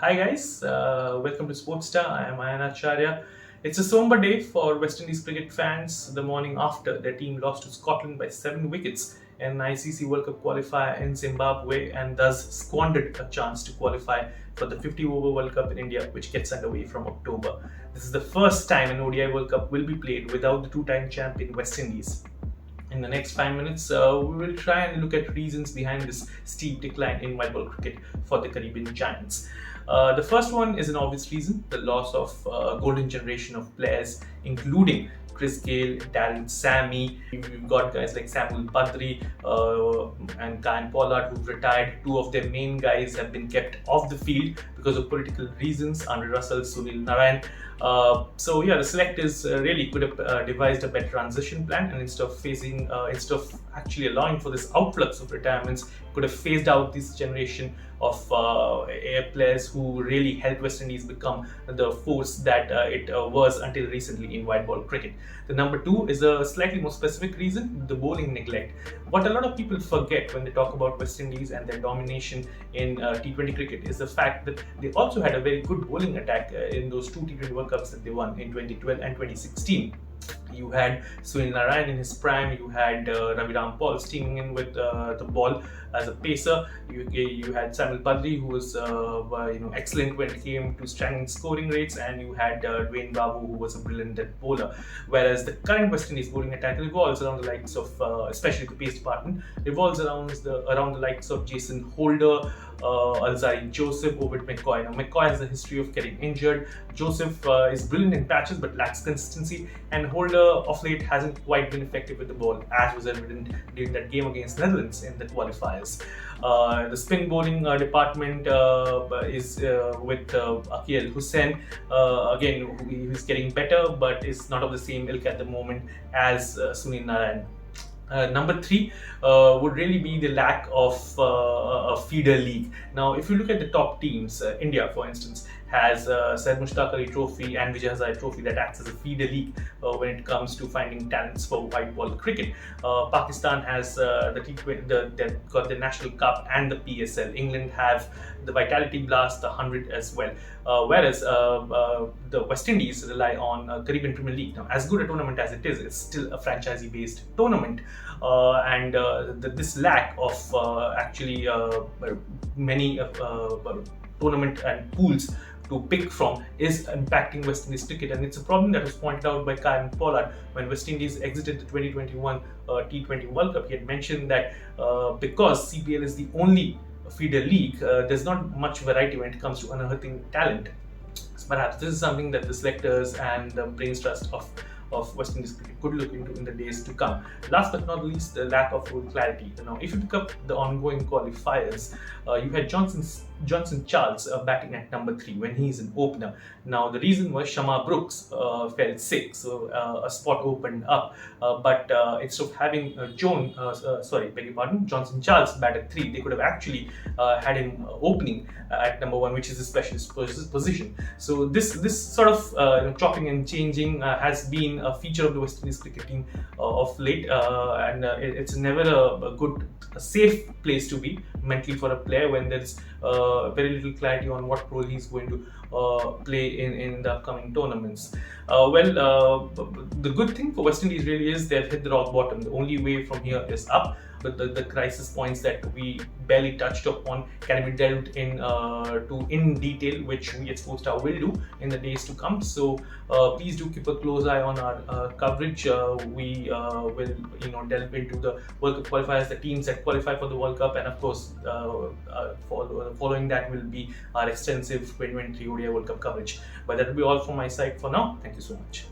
Hi guys, welcome to Sportstar. I am Ayan Acharya. It's a somber day for West Indies cricket fans the morning after their team lost to Scotland by 7 wickets in an ICC World Cup qualifier in Zimbabwe and thus squandered a chance to qualify for the 50 over World Cup in India, which gets underway from October. This is the first time an ODI World Cup will be played without the two-time champion West Indies. In the next 5 minutes, we will try and look at reasons behind this steep decline in white ball cricket for the Caribbean Giants. The first one is an obvious reason: the loss of a golden generation of players, including Chris Gale, Darren Sammy. We've got guys like Samuel Badri and Kyan Pollard who've retired. Two of their main guys have been kept off the field because of political reasons. Andre Russell, Sunil Narayan. The selectors really could have devised a better transition plan, and instead of actually allowing for this outflux of retirements, could have phased out this generation of air players who really helped West Indies become the force that it was until recently in white ball cricket. The number two is a slightly more specific reason: the bowling neglect. What a lot of people forget when they talk about West Indies and their domination in T20 cricket is the fact that they also had a very good bowling attack in those two T20 World Cups that they won in 2012 and 2016. You had Sunil Narayan in his prime. You had Ravi Rampal steaming in with the ball as a pacer. You had Samuel Badri, who was excellent when it came to standing scoring rates, and you had Dwayne Babu, who was a brilliant death bowler. Whereas the current West Indies bowling attack revolves around the likes of, especially the pace department, revolves around the likes of Jason Holder, Alzari Joseph, Ovid McCoy. Now, McCoy has a history of getting injured. Joseph is brilliant in patches but lacks consistency, and Holder of late hasn't quite been effective with the ball, as was evident during that game against Netherlands in the qualifiers. The spin bowling department is with Akil Hussain. Again, he's getting better, but is not of the same ilk at the moment as Sunil Narayan. Number three would really be the lack of a feeder league. Now, if you look at the top teams, India, for instance, has Syed Mushtaq Ali Trophy and Vijay Hazare Trophy that acts as a feeder league when it comes to finding talents for white ball cricket. Pakistan has the T20, they've got the National Cup and the PSL. England have the Vitality Blast, the 100 as well. Whereas the West Indies rely on Caribbean Premier League. Now, as good a tournament as it is, it's still a franchisee-based tournament, this lack of actually many tournament and pools to pick from is impacting West Indies cricket, and it's a problem that was pointed out by Kyan Pollard when West Indies exited the 2021 T20 World Cup. He had mentioned that because CPL is the only feeder league, there's not much variety when it comes to unearthing talent. So perhaps this is something that the selectors and the brains trust of West Indies cricket could look into in the days to come. Last but not least, the lack of rule clarity. Now, if you pick up the ongoing qualifiers, you had Johnson Charles batting at number 3 when he's an opener. Now, the reason was Shama Brooks fell sick, so a spot opened up. But instead of having Johnson Charles bat at 3, they could have actually had him opening at number 1, which is a specialist position. So this sort of chopping and changing has been a feature of the West Indies cricket team of late, and it's never a safe place to be mentally for a player when there's very little clarity on what role he's going to play in the upcoming tournaments. The good thing for West Indies really is they've hit the rock bottom. The only way from here is up. But the crisis points that we barely touched upon can be delved in detail, which we at Sportstar will do in the days to come. So please do keep a close eye on our coverage. We will delve into the World Cup qualifiers, the teams that qualify for the World Cup, and of course, following that will be our extensive 2023 ODI World Cup coverage. But that will be all from my side for now. Thank you so much.